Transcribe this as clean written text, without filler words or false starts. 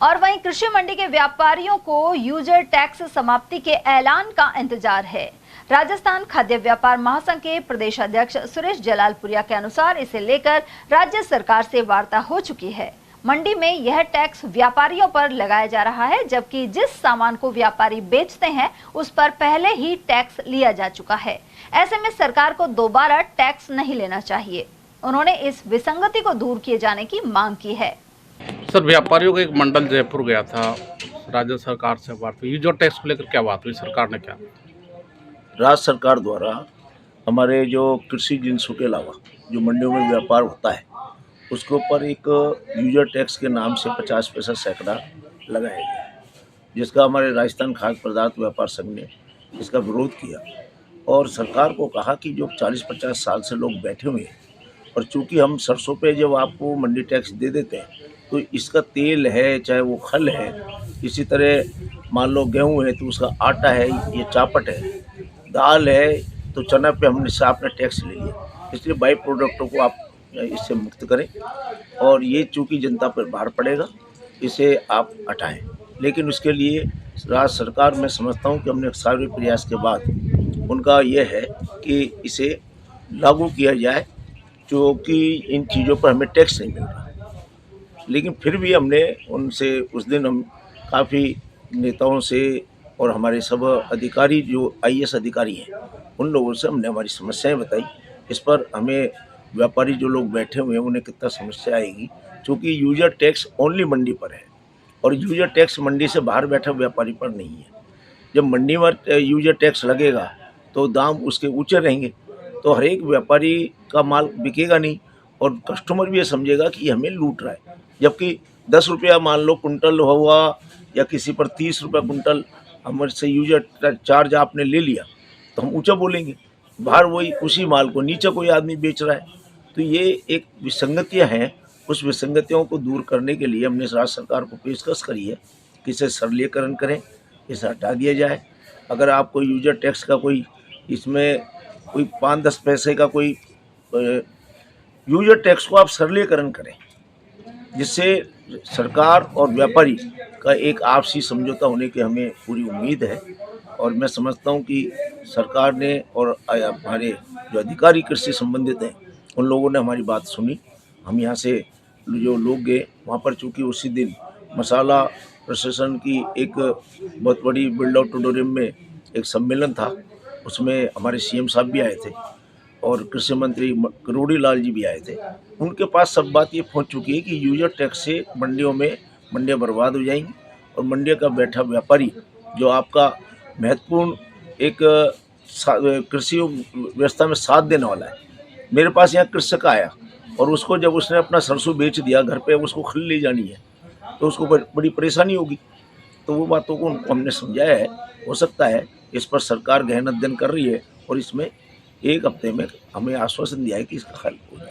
और वहीं कृषि मंडी के व्यापारियों को यूजर टैक्स समाप्ति के ऐलान का इंतजार है। राजस्थान खाद्य व्यापार महासंघ के प्रदेश अध्यक्ष सुरेश जलालपुरिया के अनुसार इसे लेकर राज्य सरकार से वार्ता हो चुकी है। मंडी में यह टैक्स व्यापारियों पर लगाया जा रहा है, जबकि जिस सामान को व्यापारी बेचते हैं उस पर पहले ही टैक्स लिया जा चुका है। ऐसे में सरकार को दोबारा टैक्स नहीं लेना चाहिए। उन्होंने इस विसंगति को दूर किए जाने की मांग की है। सर, व्यापारियों का एक मंडल जयपुर गया था, राज्य सरकार से बात हुई। यूजर टैक्स को लेकर क्या बात हुई, सरकार ने क्या? राज्य सरकार द्वारा हमारे जो कृषि जिन्सों के अलावा जो मंडियों में व्यापार होता है उसके ऊपर एक यूजर टैक्स के नाम से 50 पैसा सैकड़ा लगाया गया, जिसका हमारे राजस्थान खाद्य पदार्थ व्यापार संघ ने इसका विरोध किया और सरकार को कहा कि जो 40-50 साल से लोग बैठे हुए हैं और चूंकि हम सरसों पे जब आपको मंडी टैक्स दे देते हैं तो इसका तेल है, चाहे वो खल है, इसी तरह मान लो गेहूँ है तो उसका आटा है, ये चापट है, दाल है तो चना पे हमने से आपने टैक्स ले लिया। इसलिए बाई प्रोडक्टों को आप इससे मुक्त करें और ये चूंकि जनता पर भार पड़ेगा, इसे आप हटाएं। लेकिन उसके लिए राज्य सरकार मैं समझता हूँ कि हमने सारे प्रयास के बाद उनका ये है कि इसे लागू किया जाए, जो कि इन चीज़ों पर हमें टैक्स नहीं मिल रहा। लेकिन फिर भी हमने उनसे उस दिन हम काफ़ी नेताओं से और हमारे सब अधिकारी जो आईएएस अधिकारी हैं उन लोगों से हमने हमारी समस्याएं बताई। इस पर हमें व्यापारी जो लोग बैठे हुए हैं उन्हें कितना समस्या आएगी, क्योंकि यूजर टैक्स ओनली मंडी पर है और यूजर टैक्स मंडी से बाहर बैठा व्यापारी पर नहीं है। जब मंडी में यूजर टैक्स लगेगा तो दाम उसके ऊँचे रहेंगे, तो हर एक व्यापारी का माल बिकेगा नहीं और कस्टमर भी ये समझेगा कि हमें लूट रहा है। जबकि 10 रुपया मान लो कुंटल हुआ या किसी पर 30 रुपया कुंटल हमारे से यूजर चार्ज आपने ले लिया तो हम ऊंचा बोलेंगे, बाहर वही उसी माल को नीचे कोई आदमी बेच रहा है। तो ये एक विसंगतियां हैं। उस विसंगतियों को दूर करने के लिए हमने राज्य सरकार को पेशकश करी है कि इसे सरलीकरण करें, इसे हटा दिया जाए। अगर आपको यूजर टैक्स का कोई इसमें कोई 5-10 पैसे का कोई यूजर टैक्स को आप सरलीकरण करें, जिससे सरकार और व्यापारी का एक आपसी समझौता होने की हमें पूरी उम्मीद है। और मैं समझता हूं कि सरकार ने और हमारे जो अधिकारी कृषि संबंधित हैं उन लोगों ने हमारी बात सुनी। हम यहाँ से जो लोग गए वहाँ पर, चूँकि उसी दिन मसाला प्रशासन की एक बहुत बड़ी बिल्ड ऑडिटोरियम में एक सम्मेलन था, उसमें हमारे सीएम साहब भी आए थे और कृषि मंत्री करोड़ी लाल जी भी आए थे। उनके पास सब बात ये पहुंच चुकी है कि यूजर टैक्स से मंडियों में मंडियां बर्बाद हो जाएंगी और मंडियों का बैठा व्यापारी जो आपका महत्वपूर्ण एक कृषि व्यवस्था में साथ देने वाला है। मेरे पास यहाँ कृषक आया और उसको जब उसने अपना सरसों बेच दिया घर पे, उसको खल ले जानी है तो उसको बड़ी परेशानी होगी। तो वो बातों को हमने समझाया है। हो सकता है इस पर सरकार गहन अध्ययन कर रही है और इसमें 1 हफ्ते में हमें आश्वासन दिया है कि इसका हल हो जाए।